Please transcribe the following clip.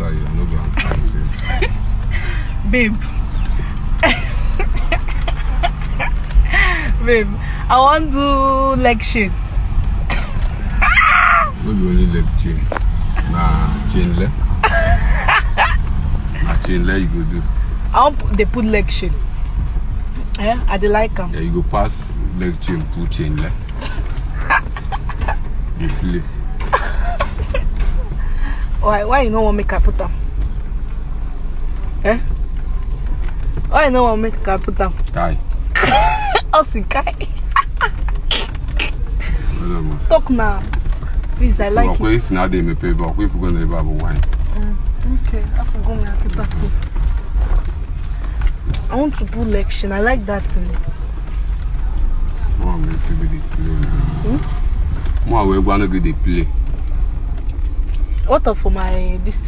answer you. No go answer you. Babe. Babe, I want to do leg shake. No be only leg chain. Nah, chain leg. Nah, chain leg you go do. I want they put leg shake. Yeah, I dey like them. Yeah, you go pass leg chain, put chain leg. You play. Why you no want make I put them? Eh? Why you no want make I put them? Kai. Osikai. Talk now. Please, I like it. If now they may pay, but if we're going to have wine. Okay, I forgot my taxi. I want to put lection. I like that thing. More we see the play. More we gonna get the play. What of for my this?